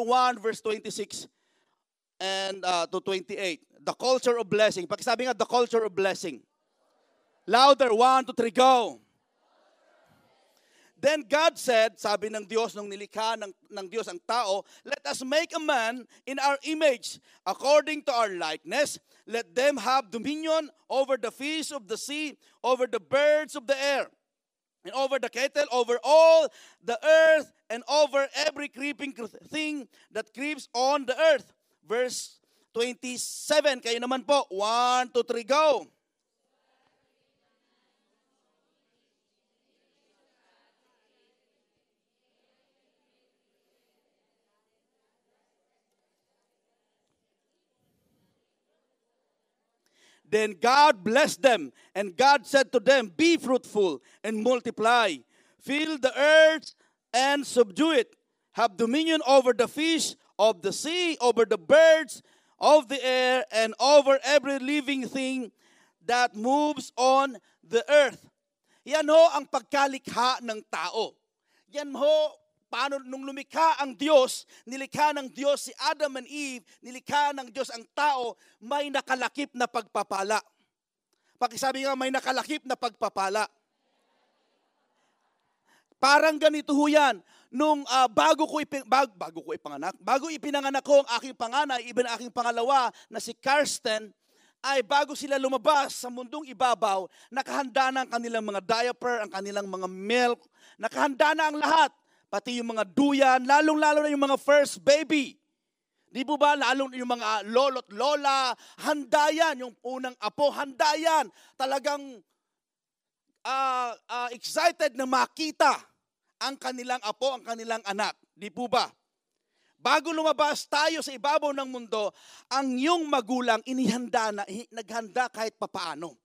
1 verse 26 and to 28. The culture of blessing. Pakisabi nga, the culture of blessing. Louder, 1, 2, 3, go. Then God said, sabi ng Diyos, nung nilikha ng Diyos ang tao, let us make a man in our image, according to our likeness. Let them have dominion over the fish of the sea, over the birds of the air, and over the cattle, over all the earth, and over every creeping thing that creeps on the earth. Verse 27, kayo naman po. 1, 2, 3, go. Then God blessed them, and God said to them, be fruitful and multiply. Fill the earth and subdue it. Have dominion over the fish of the sea, over the birds of the air, and over every living thing that moves on the earth. Yan ho ang pagkalikha ng tao. Yan ho, paano nung lumikha ang Diyos, nilikha ng Diyos si Adam and Eve, nilikha ng Diyos ang tao, may nakalakip na pagpapala. Pakisabi nga, may nakalakip na pagpapala. Parang ganito ho yan. Nung bago ipinanganak ko ang aking panganay, even aking pangalawa na si Karsten, ay bago sila lumabas sa mundong ibabaw, nakahanda na ang kanilang mga diaper, ang kanilang mga milk, nakahanda na ang lahat. Pati yung mga duyan, lalong-lalo na yung mga first baby. Di po ba? Lalong yung mga lolo't lola, handa yan. Yung unang apo, handa yan. Talagang excited na makita ang kanilang apo, ang kanilang anak. Di po ba? Bago lumabas tayo sa ibabaw ng mundo, ang iyong magulang naghanda kahit papaano.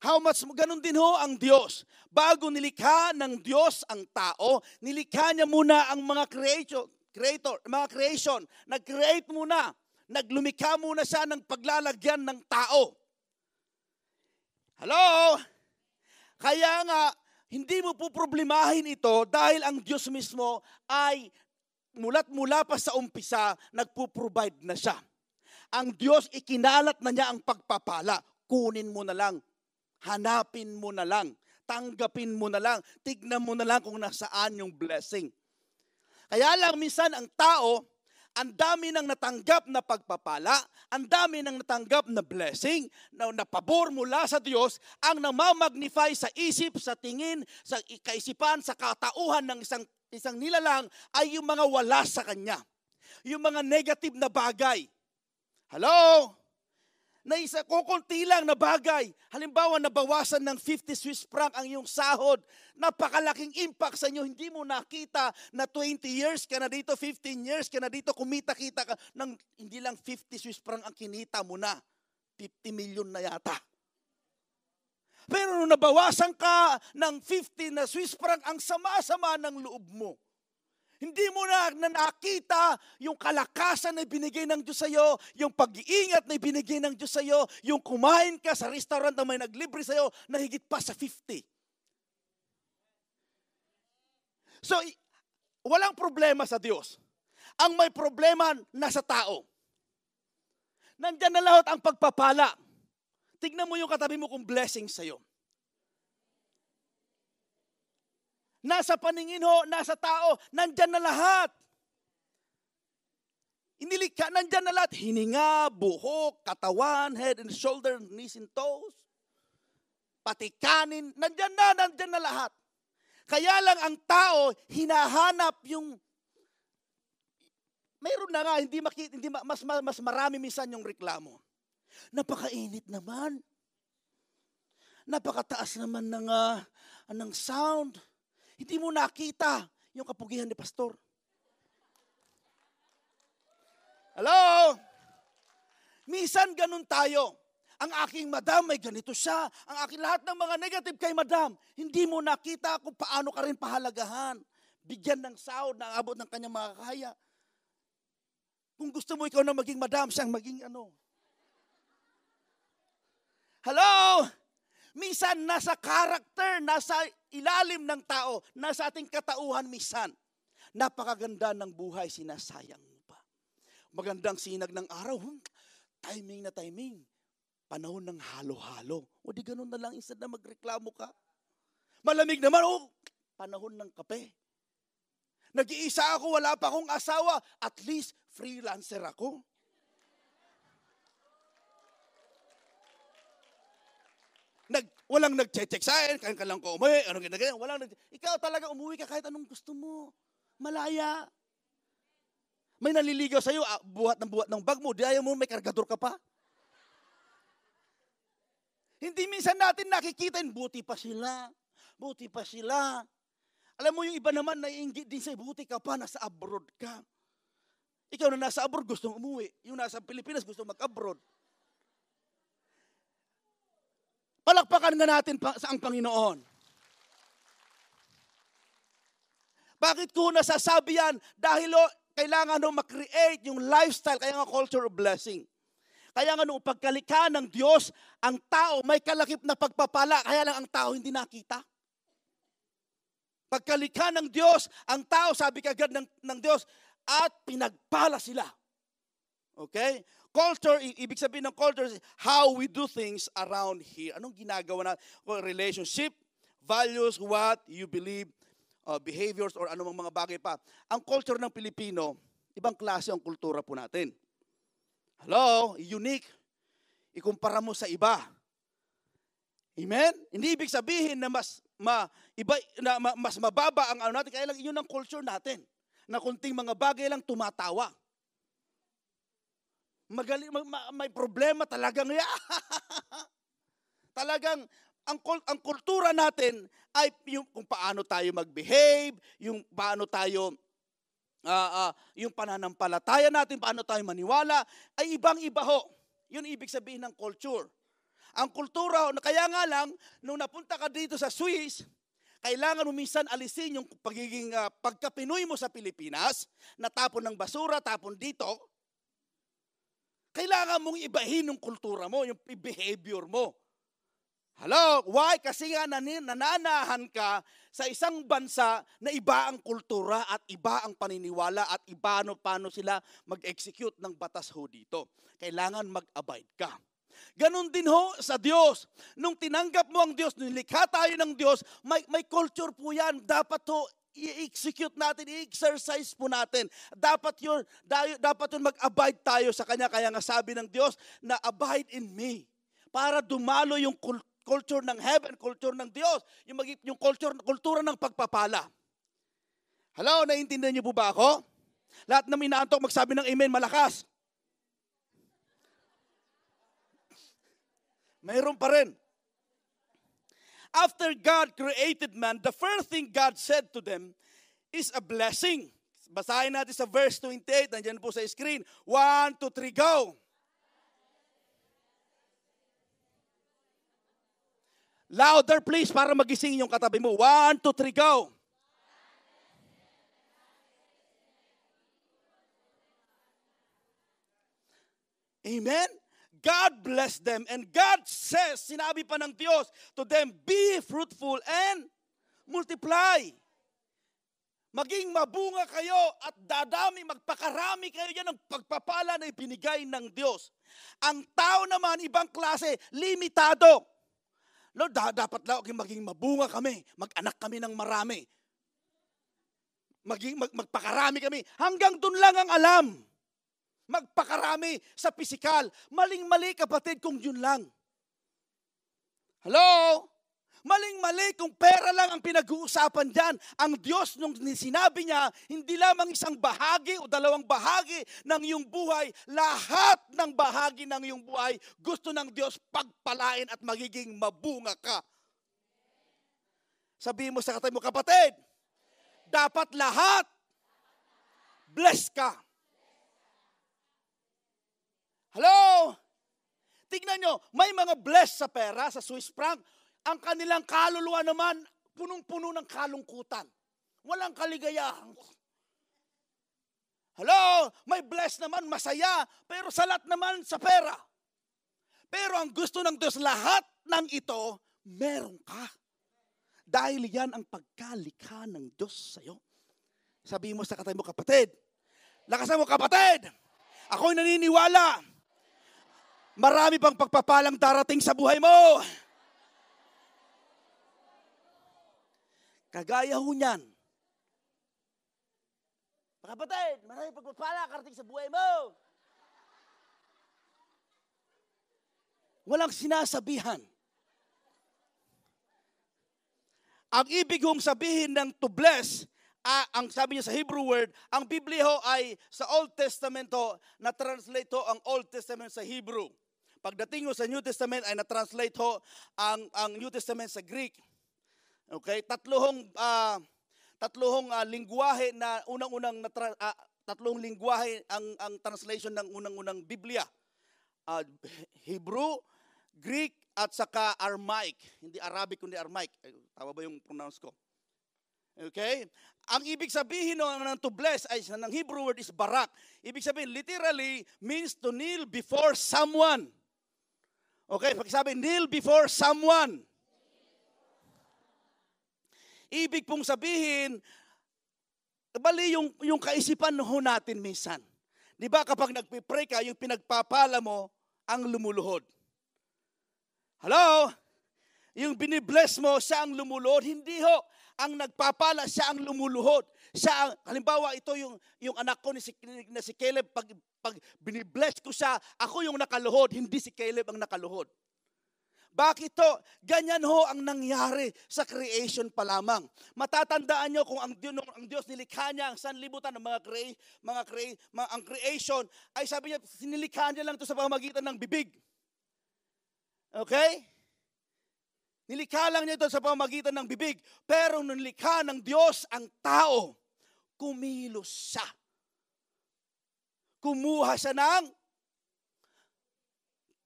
How much, ganun din ho ang Diyos. Bago nilikha ng Diyos ang tao, nilikha niya muna ang mga creation. Nag-create muna. Naglumikha muna siya ng paglalagyan ng tao. Hello? Kaya nga, hindi mo po problemahin ito dahil ang Diyos mismo ay mula pa sa umpisa, nagpo-provide na siya. Ang Diyos, ikinalat na niya ang pagpapala. Kunin mo na lang. Hanapin mo na lang, tanggapin mo na lang, tignan mo na lang kung nasaan yung blessing. Kaya lang minsan ang tao, ang dami nang natanggap na pagpapala, ang dami nang natanggap na blessing, na pabor mula sa Diyos, ang namamagnify sa isip, sa tingin, sa kaisipan, sa katauhan ng isang nilalang ay yung mga wala sa kanya. Yung mga negative na bagay. Hello? Na isa, kukunti lang na bagay. Halimbawa, nabawasan ng 50 Swiss franc ang iyong sahod. Napakalaking impact sa inyo. Hindi mo nakita na 20 years ka na dito, 15 years ka na dito, kumita-kita ka ng hindi lang 50 Swiss franc ang kinita mo na. 50 million na yata. Pero nung nabawasan ka ng 50 na Swiss franc, ang sama-sama ng loob mo. Hindi mo na nakita yung kalakasan na binigay ng Diyos sa iyo, yung pag-iingat na binigay ng Diyos sa iyo, yung kumain ka sa restaurant na may naglibre sa iyo na higit pa sa 50. So, walang problema sa Diyos. Ang may problema nasa tao. Nandiyan na lahat ang pagpapala. Tignan mo yung katabi mo kung blessing sa iyo. Nasa paningin ho, nasa tao, nandyan na lahat. Inilikha, nandyan na lahat. Hininga, buhok, katawan, head and shoulder, knees and toes. Pati kanin, nandyan na lahat. Kaya lang ang tao, hinahanap yung, mayroon na nga, mas marami minsan yung reklamo. Napakainit naman. Napakataas naman ng sound. Hindi mo nakita yung kapugihan ni pastor. Hello? Minsan ganun tayo. Ang aking madam may ganito siya. Ang aking lahat ng mga negative kay madam. Hindi mo nakita kung paano ka rin pahalagahan. Bigyan ng sahod na abot ng kanyang makakaya. Kung gusto mo ikaw na maging madam, siyang maging ano. Hello? Minsan nasa character, nasa ilalim ng tao, nasa ating katauhan minsan. Napakaganda ng buhay, sinasayang mo pa. Magandang sinag ng araw, timing na timing. Panahon ng halo-halo. O di ganun na lang, instead na magreklamo ka. Malamig naman, panahon ng kape. Nag-iisa ako, wala pa akong asawa. At least, freelancer ako. Walang nag-check sa akin, kaya lang ko umuwi, anong ginagawa, ikaw talaga umuwi ka kahit anong gusto mo. Malaya. May naliligaw sa'yo, buhat ng bag mo, di ayaw mo may kargador ka pa. Hindi minsan natin nakikita, buti pa sila. Buti pa sila. Alam mo yung iba naman, naiinggit din sa'yo, buti ka pa, nasa abroad ka. Ikaw na nasa abroad, gustong umuwi. Yung nasa Pilipinas, gustong mag-abroad. Palakpakan nga natin sa ang Panginoon. Bakit ko nasasabi yan? Dahil kailangan mag-create yung lifestyle, kaya nga culture of blessing. Kaya nga nung pagkalikha ng Diyos, ang tao may kalakip na pagpapala, kaya lang ang tao hindi nakita. Pagkalikha ng Diyos, ang tao, sabi kagad ng Diyos, at pinagpala sila. Okay? Culture, ibig sabihin ng culture is how we do things around here. Anong ginagawa na? Relationship, values, what you believe, behaviors, or anumang mga bagay pa. Ang culture ng Pilipino, ibang klase ang kultura po natin. Hello? Unique. Ikumpara mo sa iba. Amen? Hindi ibig sabihin na mas mababa ang natin, kaya lang yun ang culture natin. Na kunting mga bagay lang tumatawa. May problema talagang talagang ang kultura natin ay yung kung paano tayo mag-behave, yung paano tayo yung pananampalataya natin, paano tayo maniwala, ay ibang-iba ho. Yun ibig sabihin ng culture. Ang kultura, kaya nga lang, nung napunta ka dito sa Swiss, kailangan mo minsan alisin yung pagiging pagka-Pinoy mo sa Pilipinas, natapon ng basura, tapon dito. Kailangan mong ibahin yung kultura mo, yung behavior mo. Hello? Why? Kasi nga nananahan ka sa isang bansa na iba ang kultura at iba ang paniniwala at iba paano sila mag-execute ng batas ho dito. Kailangan mag-abide ka. Ganon din ho sa Diyos. Nung tinanggap mo ang Diyos, nung likha tayo ng Diyos, may culture po yan. Dapat ho i-execute natin, i-exercise po natin. Dapat yun mag-abide tayo sa Kanya. Kaya nga sabi ng Diyos na abide in me. Para dumalo yung culture ng heaven, culture ng Diyos, yung kultura ng pagpapala. Hello, naiintindihan niyo po ba ako? Lahat na minaantok magsabi ng amen malakas. Mayroon pa rin. After God created man, the first thing God said to them is a blessing. Basahin natin sa verse 28, nandiyan po sa screen. 1, 2, 3, go! Louder please para magising yung katabi mo. 1, 2, 3, go! Amen? God bless them and God says, sinabi pa ng Diyos to them, be fruitful and multiply. Maging mabunga kayo at magpakarami kayo yan ng pagpapala na ibinigay ng Diyos. Ang tao naman, ibang klase, limitado. Lord, dapat lang maging mabunga kami, mag-anak kami ng marami. Magpakarami kami. Hanggang dun lang ang alam. Magpakarami sa pisikal. Maling-mali kapatid kung yun lang. Hello? Maling-mali kung pera lang ang pinag-uusapan dyan. Ang Diyos nung sinabi niya, hindi lamang isang bahagi o dalawang bahagi ng iyong buhay, lahat ng bahagi ng iyong buhay, gusto ng Diyos pagpalain at magiging mabunga ka. Sabihin mo sa katabi mo, kapatid, dapat lahat bless ka. Hello? Tignan nyo, may mga bless sa pera, sa Swiss franc. Ang kanilang kaluluwa naman, punong-puno ng kalungkutan. Walang kaligayahan. Hello? May bless naman, masaya, pero salat naman sa pera. Pero ang gusto ng Diyos, lahat ng ito, meron ka. Dahil yan ang pagkalikha ng Diyos sa'yo. Sabihin mo sa katabi mo, kapatid. Lakasan mo, kapatid. Ako'y naniniwala. Marami pang pagpapalang darating sa buhay mo. Kagaya ho niyan. Kapatid, marami pagpapala karating sa buhay mo. Walang sinasabihan. Ang ibig hong sabihin ng to bless, ang sabi niya sa Hebrew word, ang Biblia ho ay sa Old Testament ho, na-translate ho ang Old Testament sa Hebrew. Pagdating ho sa New Testament ay na-translate ho ang New Testament sa Greek. Okay? Tatlohong lingwahe na tatlong lingwahe ang translation ng unang-unang Biblia. Hebrew, Greek, at saka Aramaic. Hindi Arabic, kundi Aramaic. Tama ba yung pronounce ko? Okay? Ang ibig sabihin ng to bless ay ng Hebrew word is barak. Ibig sabihin, literally means to kneel before someone. Okay? Pag sabi, kneel before someone. Ibig pong sabihin, bali yung kaisipan ho natin minsan. Di ba kapag nagpipray ka, yung pinagpapala mo, ang lumuluhod. Hello? Yung binibless mo, siya ang lumuluhod. Hindi ho. Ang nagpapala, siya ang lumuluhod. Siya ang, halimbawa, ito yung anak ko na si Caleb, pag binibless ko siya, ako yung nakaluhod, hindi si Caleb ang nakaluhod. Bakit to? Ganyan ho ang nangyari sa creation pa lamang. Matatandaan nyo kung ang Diyos nilikha niya ang sanlibutan ng ang creation, ay sabi niya, sinilikha niya lang ito sa pamamagitan ng bibig. Okay? Nilikha lang niya ito sa pamamagitan ng bibig. Pero nung nilikha ng Diyos ang tao, kumilos siya. Kumuha siya ng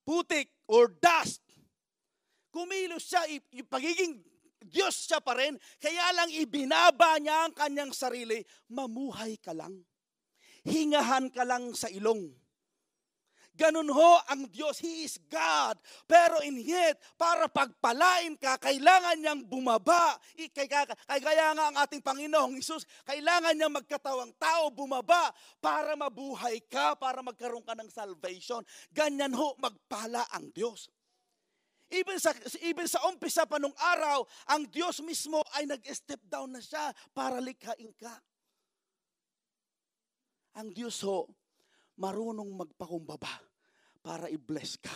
putik or dust. Kumilos siya, yung pagiging Diyos siya pa rin, kaya lang ibinaba niya ang kanyang sarili, mamuhay ka lang. Hingahan ka lang sa ilong. Ganun ho ang Diyos, He is God. Pero in yet, para pagpalain ka, kailangan niyang bumaba. Kaya nga ang ating Panginoong Hesus, kailangan niyang magkatawang tao, bumaba, para mabuhay ka, para magkaroon ka ng salvation. Ganyan ho, magpala ang Diyos. Even sa umpisa pa nung araw, ang Diyos mismo ay nag-step down na siya para likhain ka. Ang Diyos ho, marunong magpakumbaba para i-bless ka.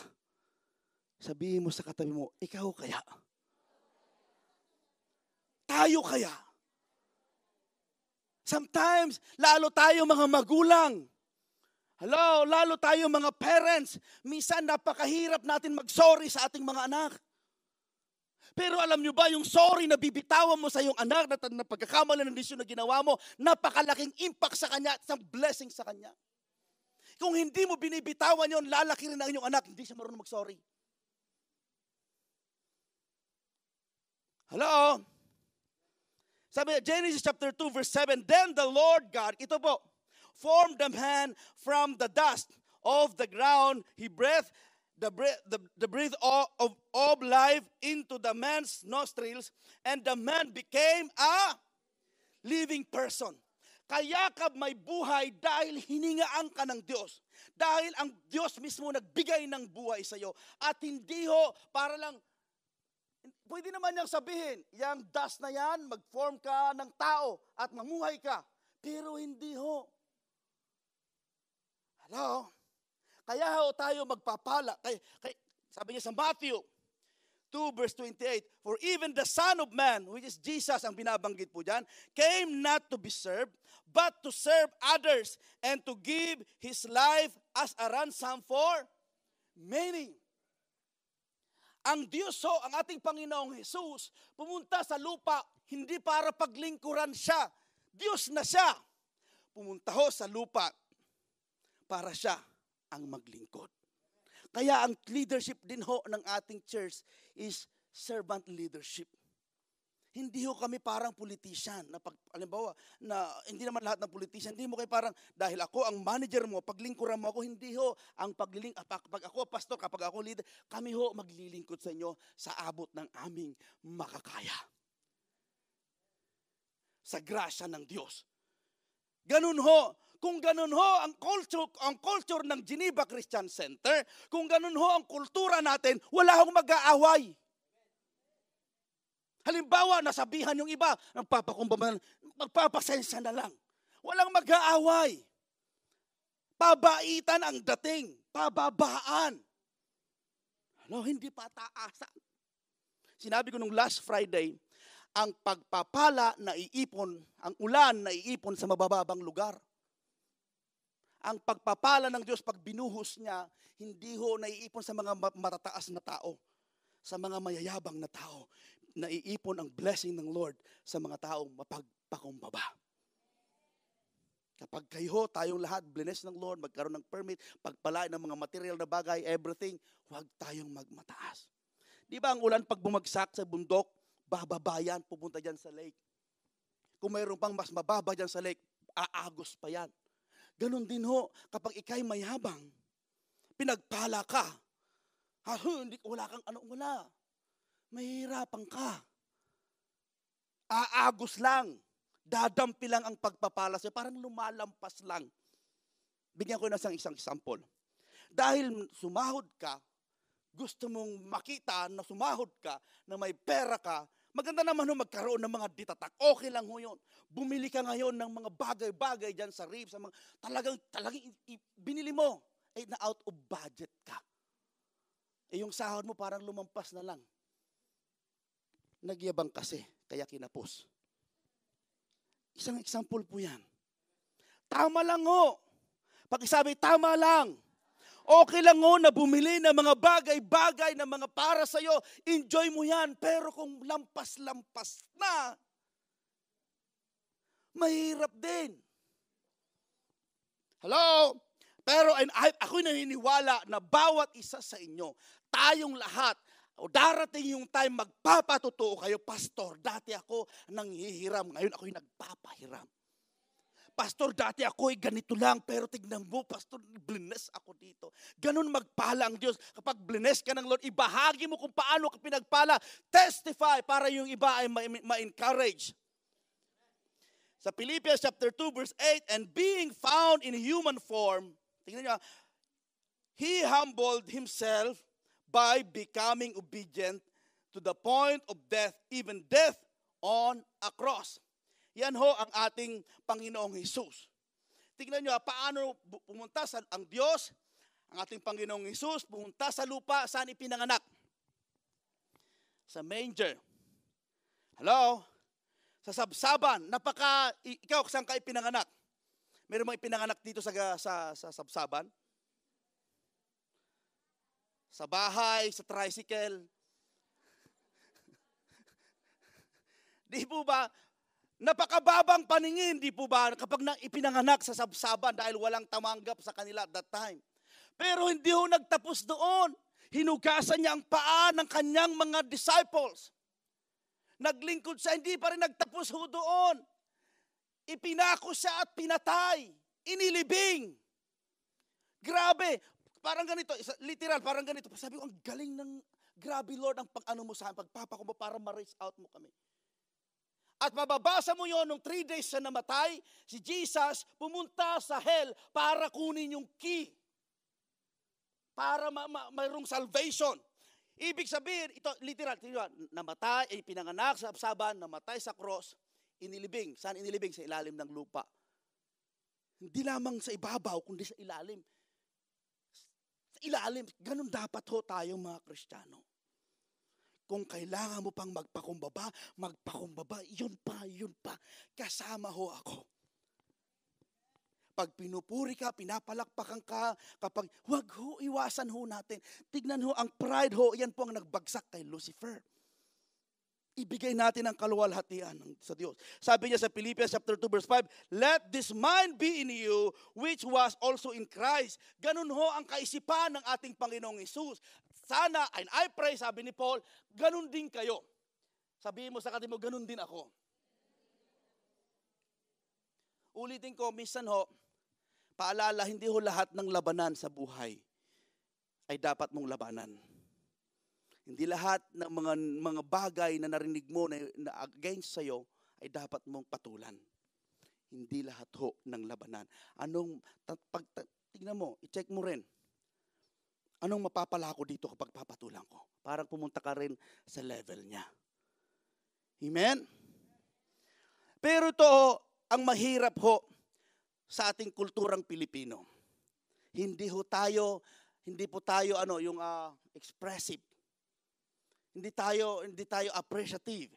Sabihin mo sa katabi mo, ikaw kaya? Tayo kaya? Sometimes, lalo tayo mga magulang. Hello, lalo tayo mga parents, minsan napakahirap natin mag-sorry sa ating mga anak. Pero alam nyo ba, yung sorry na bibitawan mo sa iyong anak na pagkakamali ng desisyon na ginawa mo, napakalaking impact sa kanya at isang blessing sa kanya. Kung hindi mo binibitawan yon, lalaki rin ang inyong anak, hindi siya marunong mag-sorry. Hello? Sabi, Genesis chapter 2 verse 7, Then the Lord God, ito po, formed the man from the dust of the ground. He breathed the breath of life into the man's nostrils, and the man became a living person. Kaya ka may buhay dahil hiningaan ka ng Diyos. Dahil ang Diyos mismo nagbigay ng buhay sa iyo. At hindi ho para lang, pwede naman niyang sabihin, yung dust na yan, mag-form ka ng tao at mamuhay ka. Pero hindi ho. Hello? Kaya ho tayo magpapala. Sabi niya sa Matthew 2 verse 28, For even the Son of Man, which is Jesus ang binabanggit po dyan, came not to be served, but to serve others and to give His life as a ransom for many. Ang Diyos ho, ang ating Panginoong Jesus, pumunta sa lupa, hindi para paglingkuran siya. Diyos na siya. Pumunta ho sa lupa para siya ang maglingkod. Kaya ang leadership din ho ng ating church is servant leadership. Hindi ho kami parang politician na halimbawa na hindi naman lahat ng politician, hindi mo kayo parang dahil ako ang manager mo, paglingkuran mo ako, hindi ho ang pag ako pastor, kapag ako leader, kami ho maglilingkod sa inyo sa abot ng aming makakaya. Sa grasya ng Diyos. Ganun ho. Kung ganun ho ang culture ng Geneva Christian Center, kung ganun ho ang kultura natin, wala hong mag-aaway. Halimbawa, nasabihan yung iba, magpapasensya na lang. Walang mag-aaway. Pabaitan ang dating, pababaan. Hindi pataasan. Sinabi ko nung last Friday, ang pagpapala na iipon, ang ulan na iipon sa mabababang lugar. Ang pagpapala ng Diyos pag binuhos niya, hindi ho naiipon sa mga matataas na tao, sa mga mayayabang na tao. Naiipon ang blessing ng Lord sa mga taong mapagpakumbaba. Kapag kayo, tayong lahat, bless ng Lord, magkaroon ng permit, pagpalain ng mga material na bagay, everything, huwag tayong magmataas. Di ba ang ulan pag bumagsak sa bundok, bababayan, pupunta dyan sa lake. Kung mayroon pang mas mababa dyan sa lake, aagos pa yan. Ganon din ho, kapag ikay mayabang, pinagpala ka. Wala kang wala. Mahirapan ka. Aagos lang. Dadampi lang ang pagpapala sa'yo. Parang lumalampas lang. Bigyan ko na isang example. Dahil sumahod ka, gusto mong makita na sumahod ka, na may pera ka, maganda naman ho magkaroon ng mga ditatak. Okay lang ho yun. Bumili ka ngayon ng mga bagay-bagay dyan sa ribs, sa mga, talagang binili mo. Na out of budget ka. Yung sahod mo parang lumampas na lang. Nagyabang kasi, kaya kinapos. Isang example po yan. Tama lang ho. Pag isabi, tama lang. Okay lang ho na bumili ng mga bagay-bagay na mga para sa'yo. Enjoy mo yan. Pero kung lampas-lampas na, mahirap din. Hello? Pero ako'y naniniwala na bawat isa sa inyo, tayong lahat, o darating yung time magpapatotoo kayo, Pastor, dati ako nanghihiram, ngayon ako'y nagpapahiram. Pastor, dati ako'y ganito lang, pero tignan mo, Pastor, bless ako dito. Ganun magpala ang Diyos. Kapag bless ka ng Lord, ibahagi mo kung paano ka pinagpala. Testify para yung iba ay ma-encourage. Sa Philippians chapter 2, verse 8, and being found in human form, tingnan nyo, He humbled Himself by becoming obedient to the point of death, even death on a cross. Yan ho ang ating Panginoong Hesus. Tingnan nyo, paano pumunta ang Diyos, ang ating Panginoong Hesus, pumunta sa lupa, saan ipinanganak? Sa manger. Hello? Sa sabsaban. Ikaw, saan ka ipinanganak? Meron mo ipinanganak dito sa sabsaban? Sa bahay, sa tricycle. Di po ba? Napakababang paningin, di po ba? Kapag ipinanganak sa sabsaban dahil walang tamanggap sa kanila at that time. Pero hindi ho nagtapos doon. Hinugasan niya ang paa ng kanyang mga disciples. Naglingkod siya, hindi pa rin nagtapos ho doon. Ipinako siya at pinatay. Inilibing. Grabe. Parang ganito, literal, parang ganito. Sabi ko, ang galing ng, grabe Lord, ang pag-ano mo sa akin, pagpapako mo para ma-raise out mo kami. At mababasa mo yon nung 3 days na namatay, si Jesus pumunta sa hell para kunin yung key. Para mayroong salvation. Ibig sabihin, ito literal, namatay, pinanganak sa sabsaban, namatay sa cross, inilibing. Saan inilibing? Sa ilalim ng lupa. Hindi lamang sa ibabaw, kundi sa ilalim. Sa ilalim, ganun dapat ho tayo mga Kristiyano. Kung kailangan mo pang magpakumbaba, yun pa, kasama ho ako. Pag pinupuri ka, pinapalakpakan ka, kapag, wag ho, iwasan ho natin. Tignan ho, ang pride ho, yan po ang nagbagsak kay Lucifer. Ibigay natin ang kaluwalhatian sa Diyos. Sabi niya sa Philippians chapter 2 verse 5, let this mind be in you, which was also in Christ. Ganun ho ang kaisipan ng ating Panginoong Hesus. Sana, and I pray, sabi ni Paul, ganun din kayo. Sabihin mo sa kapatid mo, ganun din ako. Ulitin ko, minsan ho, paalala, hindi ho lahat ng labanan sa buhay ay dapat mong labanan. Hindi lahat ng mga bagay na narinig mo na against sa'yo ay dapat mong patulan. Hindi lahat ho ng labanan. Tingnan mo, i-check mo rin. Anong mapapala ko dito kapag papatulan ko? Parang pumunta ka rin sa level niya. Amen? Pero ito ang mahirap ho sa ating kulturang Pilipino. Hindi po tayo expressive. Hindi tayo appreciative.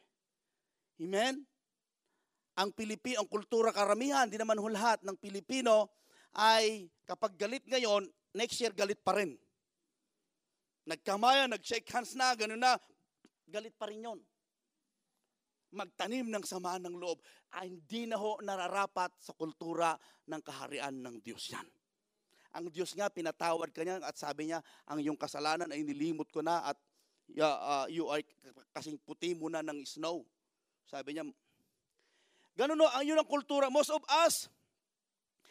Amen? Ang kultura karamihan, di naman lahat ng Pilipino ay kapag galit ngayon, next year galit pa rin. Nagkamayan, nag-shake hands na, gano'n na, galit pa rin yon. Magtanim ng sama ng loob ay hindi na ho nararapat sa kultura ng kaharian ng Diyos yan. Ang Diyos nga, pinatawad ka niya at sabi niya, ang iyong kasalanan ay nilimot ko na at you are kasing puti mo na ng snow. Sabi niya, ganun no, yun ang kultura. Most of us,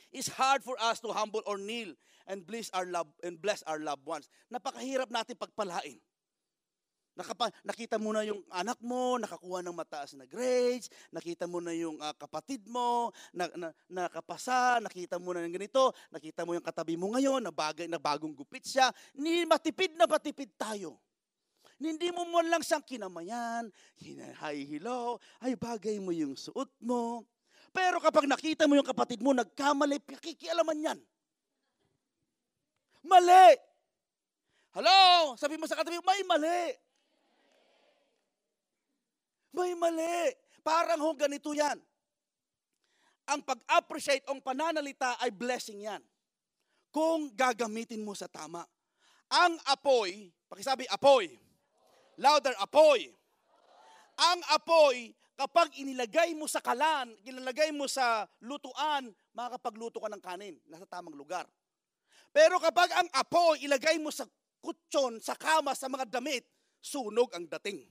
it's hard for us to humble or kneel and bless our loved ones. Napakahirap natin pagpalain. Nakita mo na yung anak mo, nakakuha ng mataas na grades, nakita mo na yung kapatid mo, nakapasa, nakita mo na yung ganito, nakita mo yung katabi mo ngayon, na bagong gupit siya. Matipid na matipid tayo. Hindi mo man lang siyang kinamayan, hi, hello, ay bagay mo yung suot mo. Pero kapag nakita mo yung kapatid mo, nagkamali, pakikialaman yan. Mali! Hello? Sabi mo sa katabi, may mali. May mali. Parang ganito yan. Ang pag-appreciate o pananalita ay blessing yan. Kung gagamitin mo sa tama. Ang apoy, pakisabi apoy. Louder, apoy. Ang apoy, kapag inilagay mo sa kalan, inilagay mo sa lutuan, makakapagluto ka ng kanin. Nasa tamang lugar. Pero kapag ang apoy, ilagay mo sa kutsyon, sa kama, sa mga damit, sunog ang dating.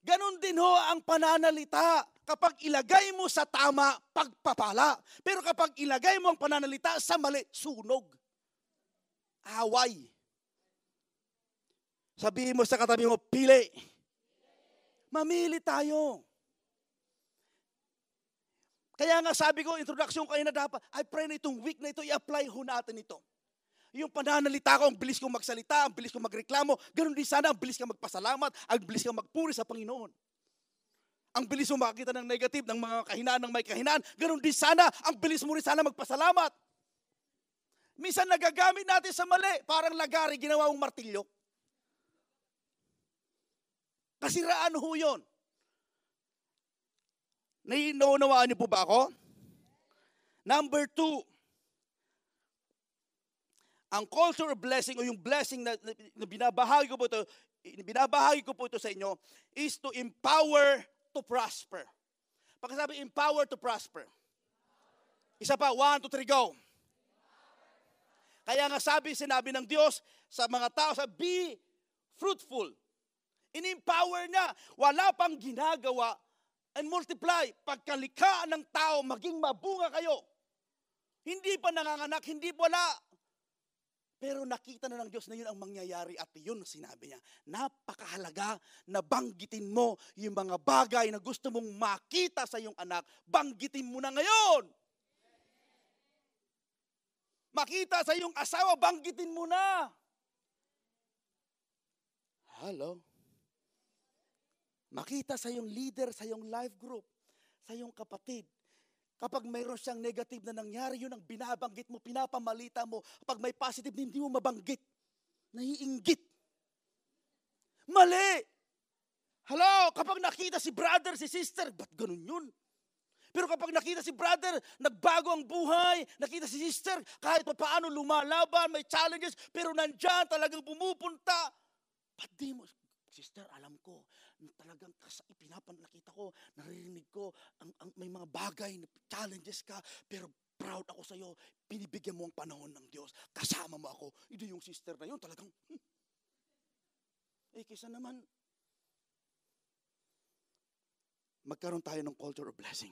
Ganon din ho ang pananalita. Kapag ilagay mo sa tama, pagpapala. Pero kapag ilagay mo ang pananalita sa mali, sunog. Away. Sabihin mo sa katabi mo, pili. Mamili tayo. Kaya nga sabi ko, introduction kayo na dapat, I pray na itong week na ito, i-apply ho natin ito. Yung pananalita ko, ang bilis kong magsalita, ang bilis kong magreklamo, ganun din sana, ang bilis kang magpasalamat, ang bilis kang magpuri sa Panginoon. Ang bilis mo makakita ng negative, ng mga kahinaan, ng may kahinaan, ganun din sana, ang bilis mo rin sana magpasalamat. Minsan nagagamit natin sa mali, parang lagari, ginawa mong martilyo. Kasiraan ho yun. Naunawaan niyo po ba ako? Number 2, ang culture of blessing o yung blessing na binabahagi ko po ito sa inyo is to empower to prosper. Pagkasabi empower to prosper. Isa pa, 1, 2, 3, go. Kaya nga sinabi ng Diyos sa mga tao, be fruitful. In-empower niya, wala pang ginagawa, and multiply. Pagkalikha ng tao, maging mabunga kayo. Hindi pa nanganganak, hindi wala. Pero nakita na ng Diyos na yun ang mangyayari at yun sinabi niya. Napakahalaga na banggitin mo yung mga bagay na gusto mong makita sa iyong anak. Banggitin mo na ngayon. Makita sa iyong asawa, banggitin mo na. Hello? Makita sa iyong leader, sa iyong life group, sa iyong kapatid. Kapag mayroon siyang negative na nangyari, yun ang binabanggit mo, pinapamalita mo. Kapag may positive, hindi mo mabanggit. Naiinggit. Mali! Hello? Kapag nakita si brother, si sister, ba't ganun yun? Pero kapag nakita si brother, nagbago ang buhay, nakita si sister, kahit paano lumalaban, may challenges, pero nandyan talagang pumupunta. Ba't di mo? Sister, alam ko, talagang nakita ko, naririnig ko, may mga bagay na challenges ka, pero proud ako sa iyo, pinibigyan mo ang panahon ng Diyos, kasama mo ako. Ito yung sister na yun, talagang, kaysa naman, magkaroon tayo ng culture of blessing.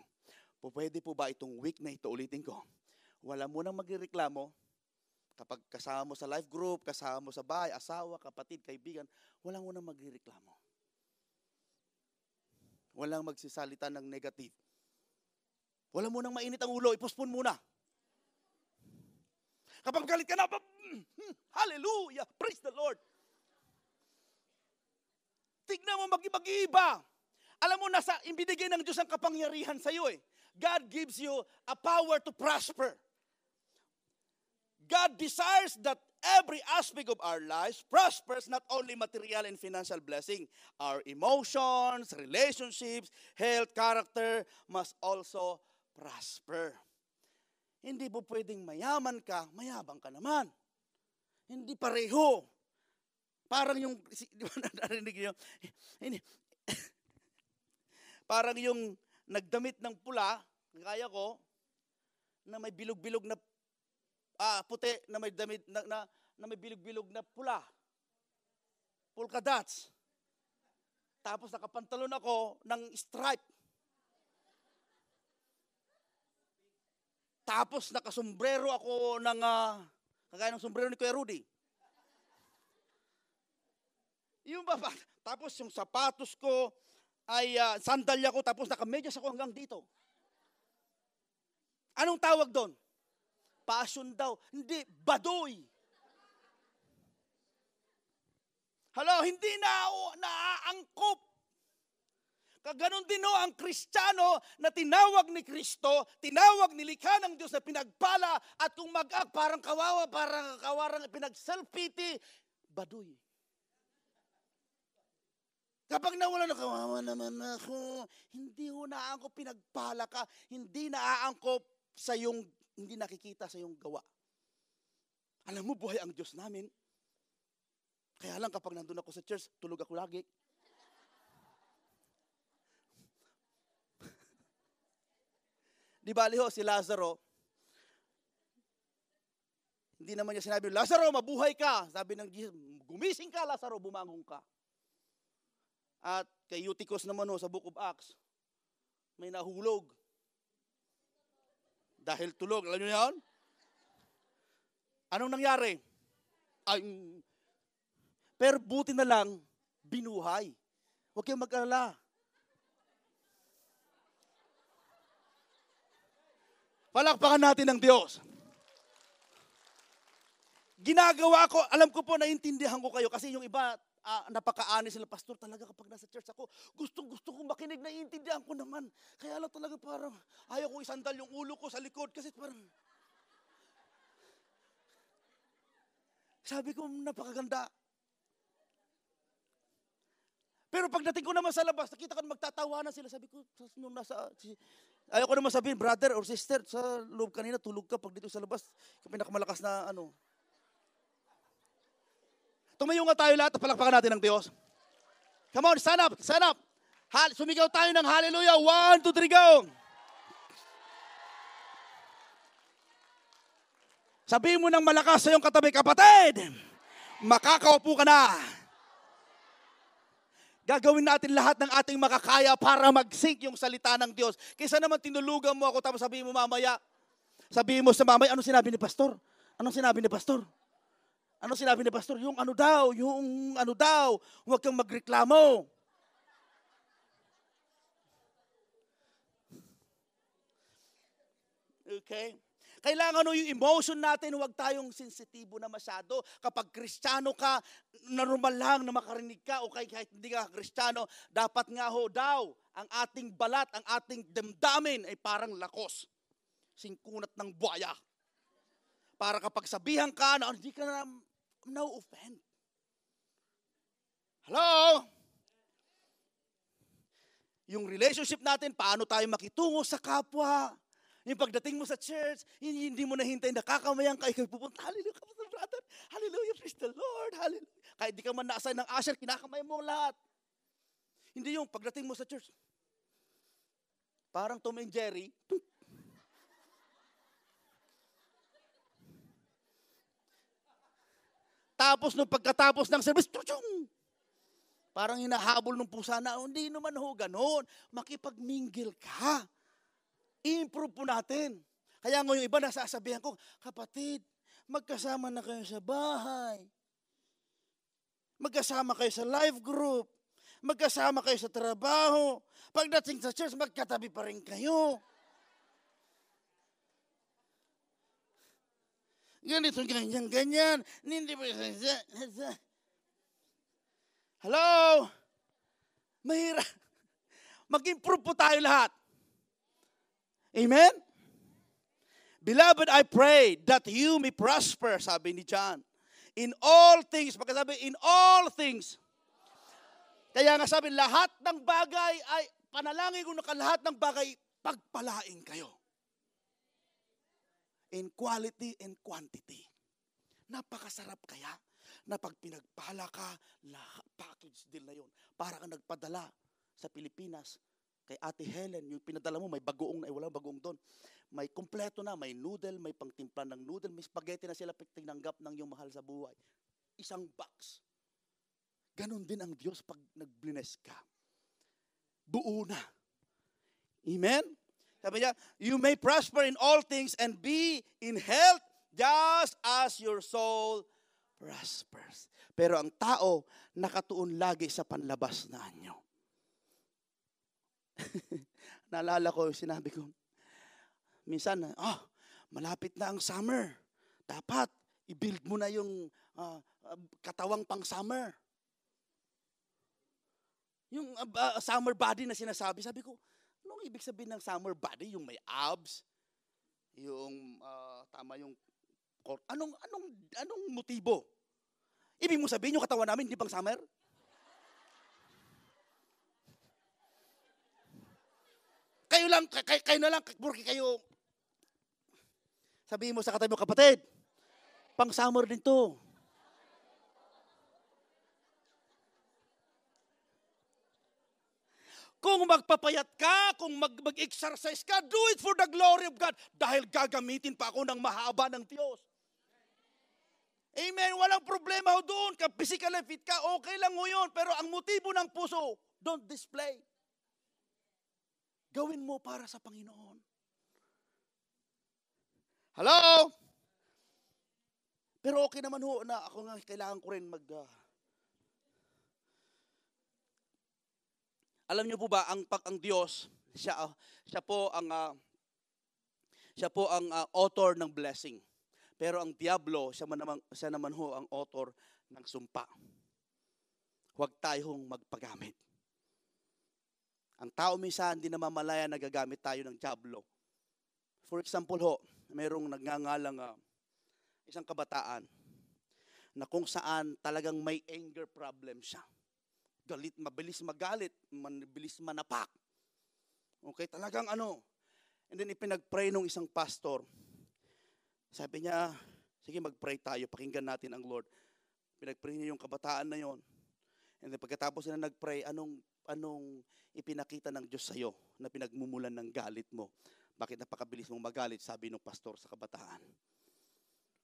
Pwede po ba itong week na ito, ulitin ko, wala mo nang magreklamo, kapag kasama mo sa life group, kasama mo sa bahay, asawa, kapatid, kaibigan, walang unang magreklamo. Walang magsisalita ng negative. Wala mo nang mainit ang ulo, ipospon muna. Kapag galit ka na, hallelujah, praise the Lord. Tignan mo mag-iba. Alam mo, ibinigay ng Diyos ang kapangyarihan sa iyo eh. God gives you a power to prosper. God desires that every aspect of our lives prospers, not only material and financial blessing. Our emotions, relationships, health, character must also prosper. Hindi po pwedeng mayaman ka, mayabang ka naman. Hindi pareho. Parang yung, di ba narinig niyo? Parang yung nagdamit ng pula, kaya ko, na may bilog-bilog na puti, na may damit na may bilog-bilog na pula. Polka dots. Tapos nakapantalon ako ng stripe. Tapos nakasombrero ako ng kagaya ng sombrero ni Kuya Rudy. Yung baba, tapos yung sapatos ko ay sandalya ko, tapos nakamedyas ako hanggang dito. Anong tawag doon? Passion daw. Hindi, baduy. Hello, hindi na naaangkop. Kaganon din ang Kristiyano na tinawag ni Kristo, tinawag nilikha ng Diyos na pinagpala, at kung parang kawawa, parang kawarang pinag-self-pity, baduy. Kapag nawala na, kawawa naman ako, hindi ho naaangkop, pinagpala ka, hindi naaangkop sa iyong hindi nakikita sa iyong gawa. Alam mo, buhay ang Diyos namin. Kaya lang kapag nandun ako sa church, tulog ako lagi. Di ba, liho, si Lazaro, hindi naman niya sinabi, Lazaro, mabuhay ka. Sabi ng Jesus, gumising ka, Lazaro, bumangon ka. At kay Eutychus naman sa Book of Acts, may nahulog. Dahil tulog. Alam niyo yan? Anong nangyari? Pero buti na lang, binuhay. Huwag kayong mag-alala. Palakpakan natin ang Diyos. Ginagawa ko, alam ko po, naiintindihan ko kayo kasi yung iba, napaka-honest sila, pastor, talaga kapag nasa church ako, gusto kong makinig, naiintindihan ko naman. Kaya lang talaga parang, ayaw ko isandal yung ulo ko sa likod kasi parang, sabi ko, napakaganda. Pero pagdating ko naman sa labas, nakita ko magtatawanan sila, sabi ko, nung ayaw ko naman sabihin, brother or sister, sa loob kanina, tulog ka, pag dito sa labas, pinakamalakas na Tumayo nga tayo lahat, palakpakan natin ng Diyos. Come on, stand up, stand up. Sumigaw tayo ng hallelujah. 1, 2, 3, go. Sabihin mo ng malakas sa iyong katabi, kapatid, makakaupo ka na. Gagawin natin lahat ng ating makakaya para mag-sync yung salita ng Diyos. Kaysa naman tinulugan mo ako, tapos sabihin mo mamaya, anong sinabi ni pastor? Anong sinabi ni pastor? Ano sinabi ni pastor? Yung ano daw, huwag kang magreklamo. Okay? Kailangan yung emotion natin, huwag tayong sensitibo na masyado. Kapag Kristiyano ka, normal lang na makarinig ka, o kahit hindi ka Kristiyano, dapat nga daw, ang ating balat, ang ating damdamin ay parang lakos. Singkunat ng buhaya. Para kapag sabihan ka na hindi ka na offend. Hello? Yung relationship natin, paano tayo makitungo sa kapwa? Yung pagdating mo sa church, hindi mo nahintay, nakakamayan ka, ikaw pupunta, hallelujah, brother, hallelujah, praise the Lord, hallelujah. Kahit di ka man na-assign ng usher, kinakamayan mo ang lahat. Hindi yung pagdating mo sa church, parang Tom and Jerry, tapos nung pagkatapos ng service, parang hinahabol ng pusa na, hindi naman ganon. Makipag-mingle ka. I-improve po natin. Kaya ngayon iba nasasabihan ko, kapatid, magkasama na kayo sa bahay. Magkasama kayo sa life group. Magkasama kayo sa trabaho. Pagdating sa church, magkatabi pa rin kayo. Ganito, ganyan, ganyan. Hindi ba? Hello? Mahirap. Mag-improve po tayo lahat. Amen? Beloved, I pray that you may prosper, sabi ni John. In all things, pagkasabi, in all things. Kaya nga sabi, lahat ng bagay ay, panalangin ko na lahat ng bagay, pagpalain kayo. In quality and quantity. Napakasarap kaya na pag pinagpala ka, lahat, package deal na yun. Para kang nagpadala sa Pilipinas, kay Ate Helen, yung pinadala mo, may bagoong na, walang bagoong doon. May kumpleto na, may noodle, may pangtimpla ng noodle, may spaghetti na sila tinanggap ng iyong mahal sa buhay. Isang box. Ganon din ang Diyos pag nag-bless ka. Buo na. Amen? Sabi niya, you may prosper in all things and be in health just as your soul prospers. Pero ang tao, nakatuon lagi sa panlabas na anyo. Naalala ko, sinabi ko, minsan, malapit na ang summer. Dapat, i-build mo na yung katawang pang summer. Yung summer body na sinasabi, sabi ko, anong ibig sabihin ng summer body? Yung may abs? Yung, tama yung, anong motibo? Ibig mo sabihin yung katawan namin, hindi pang summer? Kayo na lang, porque kayo, sabihin mo sa katabi mo, kapatid, pang summer din to. Kung magpapayat ka, kung mag-exercise ka, do it for the glory of God. Dahil gagamitin pa ako ng mahaba ng Diyos. Amen. Walang problema ho doon. Physical fit ka, okay lang ho yun. Pero ang motibo ng puso, don't display. Gawin mo para sa Panginoon. Hello? Pero okay naman ho na ako nga kailangan ko rin Alam niyo po ba ang Diyos, siya po ang author ng blessing. Pero ang diablo, siya naman ho ang author ng sumpa. Huwag tayong magpagamit. Ang tao minsan hindi namamalaya na gagamit tayo ng diablo. For example ho, mayroong nagngangalang isang kabataan na kung saan talagang may anger problem siya. Galit, mabilis magalit, mabilis manapak. Okay, talagang ano. And then ipinag-pray nung isang pastor. Sabi niya, sige mag-pray tayo, pakinggan natin ang Lord. Pinag-pray niya yung kabataan na yon. And then pagkatapos na nag-pray, anong ipinakita ng Diyos sa'yo na pinagmumulan ng galit mo? Bakit napakabilis mong magalit? Sabi ng pastor sa kabataan.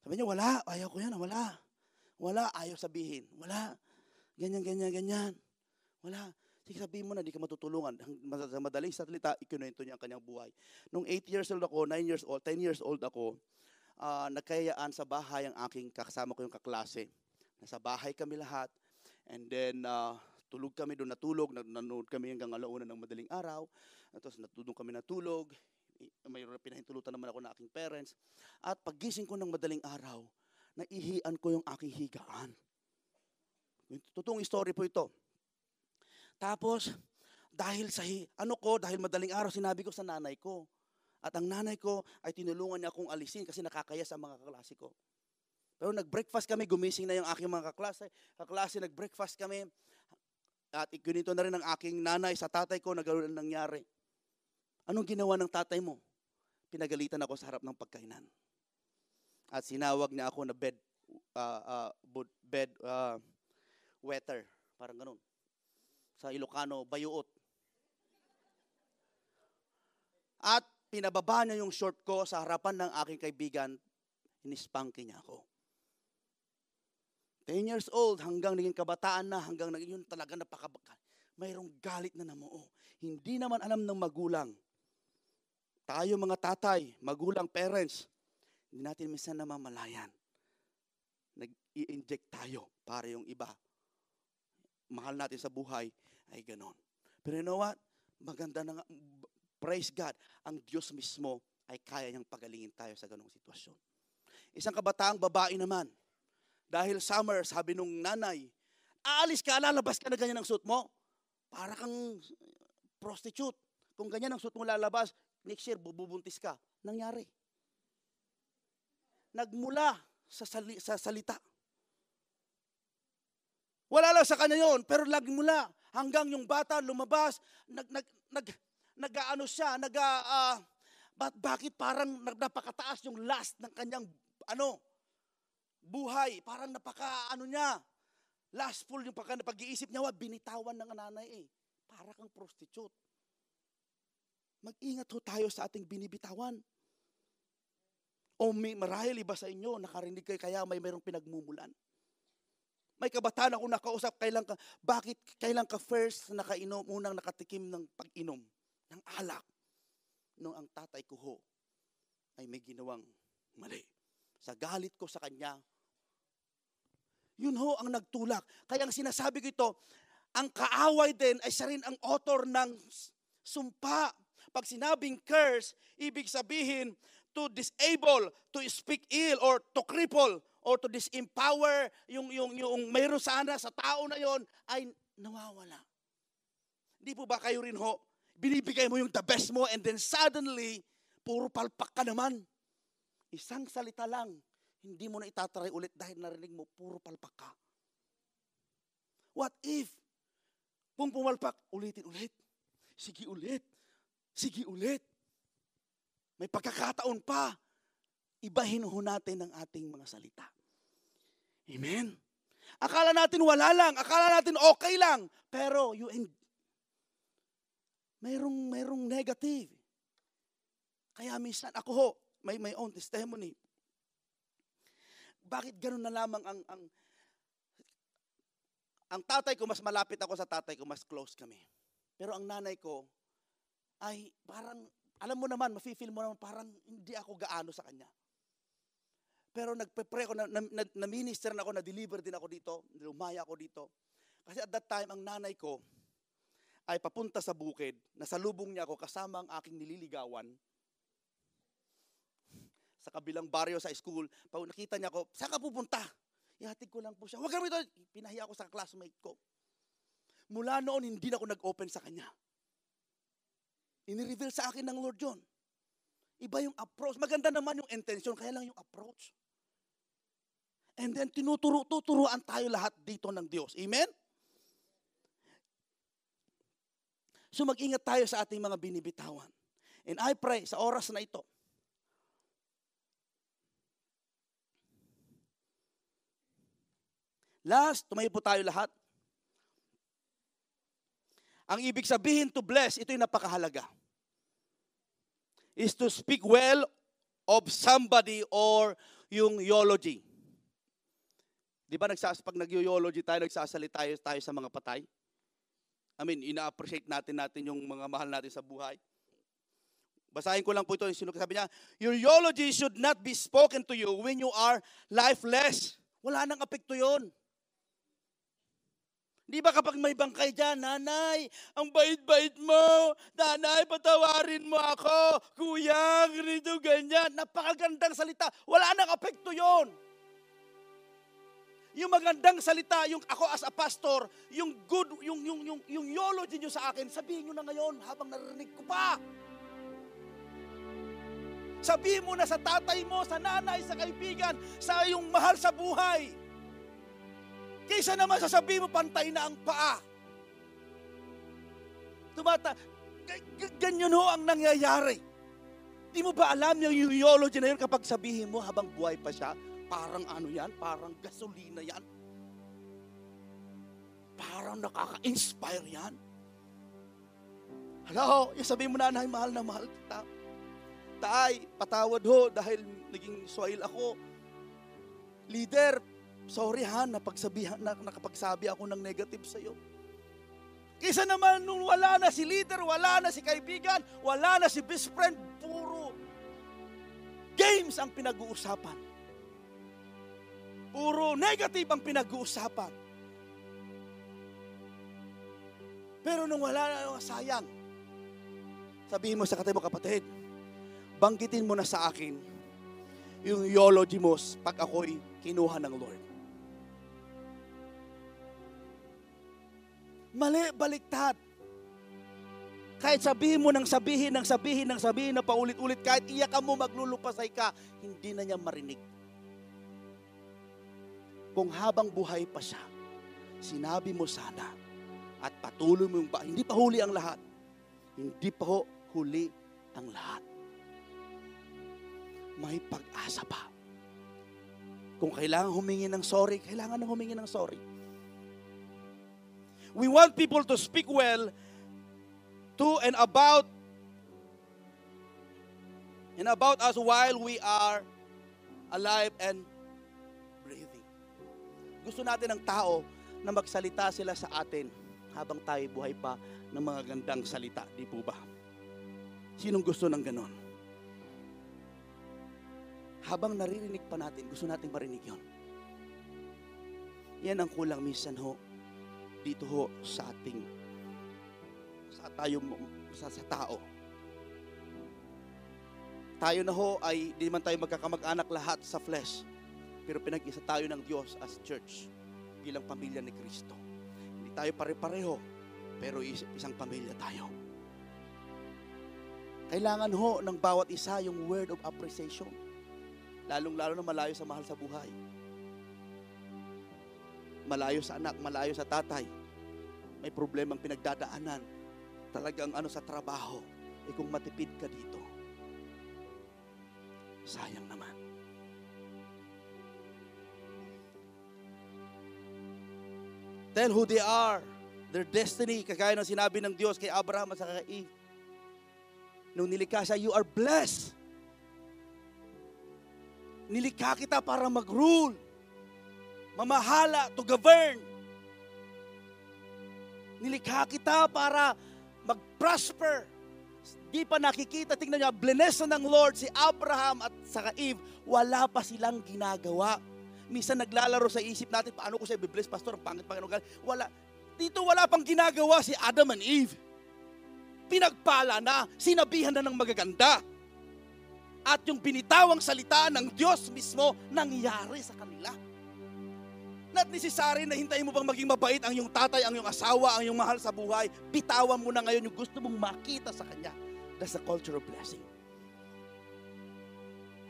Sabi niya, wala, ayaw ko yan, wala. Wala, ayaw sabihin, wala. Ganyan. Wala. Sige, sabihin mo na, di ka matutulungan. Sa madaling salita, ikinuwento niya ang kanyang buhay. Nung 8 years old ako, 9 years old, 10 years old ako, nagkayaan sa bahay ang aking kasama ko yung kaklase. Nasa bahay kami lahat. And then, tulog kami doon, nanood kami hanggang alauna ng madaling araw. Tapos doon kami natulog. Mayroon pinahintulutan naman ako ng aking parents. At paggising ko ng madaling araw, naihian ko yung aking higaan. Totoong story po ito. Tapos, dahil madaling araw, sinabi ko sa nanay ko. At ang nanay ko ay tinulungan niya akong alisin kasi nakakaya sa mga kaklase ko. Pero nag-breakfast kami, gumising na yung aking mga kaklase. Nag-breakfast kami. At ikunito na rin ng aking nanay sa tatay ko na gano'n ang nangyari. Anong ginawa ng tatay mo? Pinagalitan ako sa harap ng pagkainan. At sinawag niya ako na bed wetter. Parang gano'n. Sa Ilocano, bayuot. At pinababa niya yung short ko sa harapan ng aking kaibigan, inispanky niya ako. 10 years old, hanggang naging kabataan na, hanggang yun talaga napakabakal. Mayroong galit na namuo. Hindi naman alam ng magulang. Tayo mga tatay, magulang, parents, hindi natin minsan namamalayan. Nag-i-inject tayo para yung iba. Mahal natin sa buhay ay ganon. Pero you know what? Maganda na nga, praise God, ang Diyos mismo ay kaya niyang pagalingin tayo sa ganong sitwasyon. Isang kabataang babae naman. Dahil summer, sabi nung nanay, aalis ka, lalabas ka na ganyan ang suot mo. Para kang prostitute. Kung ganyan ang suot mo lalabas, next year, bubuntis ka. Nangyari. Nagmula sa salita. Wala lang sa kanya yon, pero nagmula hanggang yung bata lumabas, nag-aano siya, bakit parang napakataas yung last ng kanyang buhay, parang niya, lastful yung pag-iisip niya, binitawan ng nanay para kang prostitute. Mag-ingat ho tayo sa ating binibitawan. O marahil iba sa inyo, nakarinig kayo kaya mayroong pinagmumulan. May kabataan ako nakausap, bakit kailan ka first nakainom, unang nakatikim ng pag-inom ng alak? Nung ang tatay ko ho ay may ginawang mali. Sa galit ko sa kanya, yun ho ang nagtulak. Kaya ang sinasabi ko ito, ang kaaway din ay siya rin ang author ng sumpa. Pag sinabing curse, ibig sabihin to disable, to speak ill, or to cripple, or to disempower, yung mayroon sana sa tao na yon ay nawawala. Hindi po ba kayo rin ho, binibigay mo yung the best mo and then suddenly, puro palpak ka naman. Isang salita lang, hindi mo na itatry ulit dahil narinig mo, puro palpak ka. What if, kung pumalpak, ulitin ulit. Sige ulit. Sige ulit. May pagkakataon pa. Ibahin ho natin ang ating mga salita. Amen? Akala natin wala lang. Akala natin okay lang. Pero mayroong negative. Kaya minsan ako ho, may own testimony. Bakit ganun na lamang ang tatay ko, mas malapit ako sa tatay ko, mas close kami. Pero ang nanay ko ay parang, alam mo naman, mafe-feel mo naman, parang hindi ako gaano sa kanya. Pero nagpe-pray ako, na-minister na ako, na-deliver din ako dito, lumaya ako dito. Kasi at that time, ang nanay ko ay papunta sa bukid, nasalubong niya ako kasama ang aking nililigawan sa kabilang baryo sa school. Pag nakita niya ako, saan ka pupunta? Ihatid ko lang po siya. Huwag kami ito. Pinahiya ako sa classmate ko. Mula noon, hindi na ako nag-open sa kanya. Ini-reveal sa akin ng Lord John. Iba yung approach. Maganda naman yung intention, kaya lang yung approach. And then tuturuan tayo lahat dito ng Diyos. Amen? So mag-ingat tayo sa ating mga binibitawan. And I pray sa oras na ito, last, tumayo po tayo lahat. Ang ibig sabihin to bless, ito yung napakahalaga. Is to speak well of somebody or yung eulogy. Di ba pag nag-eulogy tayo, nagsasalita tayo sa mga patay? I mean, ina-appreciate natin yung mga mahal natin sa buhay. Basahin ko lang po ito. Sabi niya, your eulogy should not be spoken to you when you are lifeless. Wala nang apekto yun. Di ba kapag may bangkay dyan, nanay, ang bait-bait mo, nanay, patawarin mo ako, kuya, ganito, ganyan. Napakagandang salita. Wala nang apekto yon. Yung magandang salita, yung ako as a pastor, yung good, yung eulogy nyo sa akin, sabihin nyo na ngayon habang narinig ko pa. Sabihin mo na sa tatay mo, sa nanay, sa kaibigan, sa yung mahal sa buhay. Kaysa naman sasabihin mo, pantay na ang paa. Ganyan ho ang nangyayari. Di mo ba alam yung eulogy na yun kapag sabihin mo habang buhay pa siya, parang ano yan, parang gasolina yan. Parang nakaka-inspire yan. Hello, sabihin mo na, mahal na mahal kita. Tay, patawad ho dahil naging soil ako. Leader, sorry ha, nakapagsabi ako ng negative sa'yo. Kaysa naman nung wala na si leader, wala na si kaibigan, wala na si best friend, puro games ang pinag-uusapan. Puro negative ang pinag-uusapan. Pero nung wala na, sayang. Sabihin mo sa katabi mo, kapatid, banggitin mo na sa akin yung eulogy mo pag ako'y kinuha ng Lord. Mali, baliktad. Kahit sabihin mo ng sabihin na paulit-ulit, kahit iyak ka mo, maglulupasay ka, hindi na niya marinig. Kung habang buhay pa siya, sinabi mo sana, at patuloy mo yung hindi pa huli ang lahat. Hindi pa huli ang lahat. May pag-asa pa. Kung kailangan humingi ng sorry, kailangan nang humingi ng sorry. We want people to speak well to and about us while we are alive and breathing. Gusto natin ng tao na magsalita sila sa atin habang tayo buhay pa ng mga gandang salita, di po ba? Sinong gusto ng ganon? Habang naririnig pa natin, gusto natin marinig yon. Yan ang kulang minsan ho, dito ho sa ating sa tao. Tayo na ho ay di man tayo magkakamag-anak lahat sa flesh, pero pinag-isa tayo ng Diyos as church bilang pamilya ni Kristo. Hindi tayo pare-pareho, pero isang pamilya tayo. Kailangan ho ng bawat isa yung word of appreciation, lalong-lalo na malayo sa mahal sa buhay, malayo sa anak, malayo sa tatay, may problemang pinagdadaanan, talagang sa trabaho, kung matipid ka dito, sayang naman. Tell who they are, their destiny, kagaya ng sinabi ng Diyos kay Abraham at kay Eve. Nung nilikha siya, you are blessed. Nilikha kita para mag-rule, mamahala, to govern. Nilikha kita para mag-prosper. Di pa nakikita, tingnan niyo, blessed ng Lord si Abraham at saka Eve, wala pa silang ginagawa. Minsan naglalaro sa isip natin, paano ko siya i-bless, pastor, ang pangit Panginoon. Dito wala pang ginagawa si Adam and Eve. Pinagpala na, sinabihan na ng magaganda. At yung binitawang salita ng Diyos mismo, nangyari sa kanila. Not necessary na hintayin mo bang maging mabait ang iyong tatay, ang iyong asawa, ang iyong mahal sa buhay. Bitawan mo na ngayon yung gusto mong makita sa kanya. That's the culture of blessing.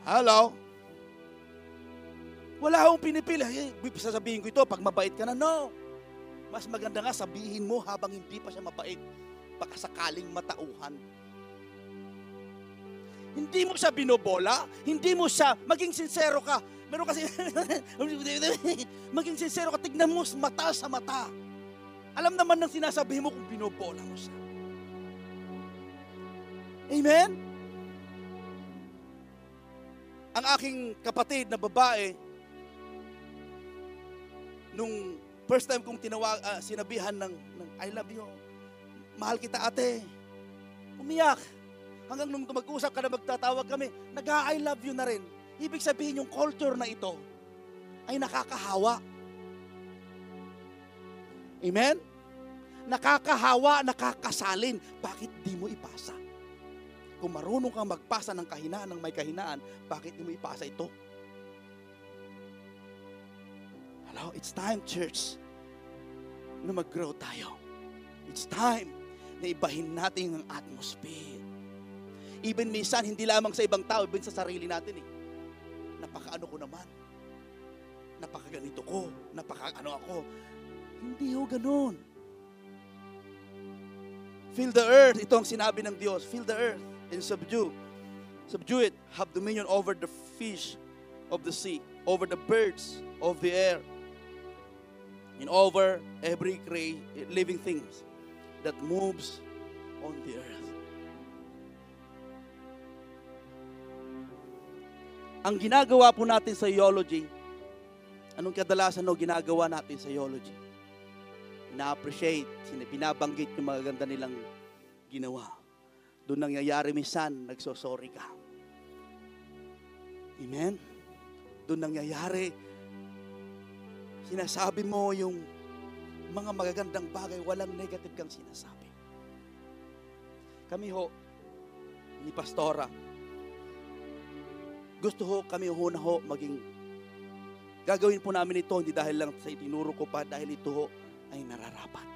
Hello? Wala akong pinipili. Sasabihin ko ito, pag mabait ka na, no. Mas maganda nga sabihin mo habang hindi pa siya mabait. Baka sakaling matauhan. Hindi mo siya binobola, hindi mo siya, maging sincero ka. Meron kasi, maging sincero ka, tignan mo mata sa mata. Alam naman ng sinasabi mo kung binobola mo siya. Amen? Ang aking kapatid na babae, nung first time kong sinabihan ng I love you, mahal kita ate, umiyak. Hanggang nung mag-usap ka na magtatawag kami, nag-I love you na rin. Ibig sabihin yung culture na ito ay nakakahawa. Amen? Nakakahawa, nakakasalin. Bakit di mo ipasa? Kung marunong kang magpasa ng kahinaan, ng may kahinaan, bakit di mo ipasa ito? Hello, it's time, church, na mag-grow tayo. It's time na ibahin natin ang atmosphere. Even minsan, hindi lamang sa ibang tao, even sa sarili natin Napaka-ano ko naman. Napaka-ganito ko. Napaka-ano ako. Hindi ho ganun. Fill the earth. Ito ang sinabi ng Diyos. Fill the earth and subdue. Subdue it. Have dominion over the fish of the sea, over the birds of the air, and over every living thing that moves on the earth. Ang ginagawa po natin sa theology, anong kadalasan ginagawa natin sa theology? Na-appreciate, binabanggit yung mga ganda nilang ginawa. Doon nangyayari minsan, nagsosorry ka. Amen? Doon nangyayari, sinasabi mo yung mga magagandang bagay, walang negative kang sinasabi. Kami ho, ni Pastora, Gusto ho kami ho na ho maging, gagawin po namin ito hindi dahil lang sa itinuro ko pa, dahil ito ho ay nararapat.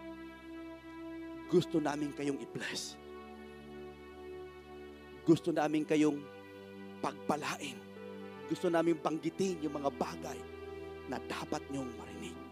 Gusto namin kayong i-bless. Gusto namin kayong pagpalain. Gusto namin banggitin yung mga bagay na dapat niyong marinig.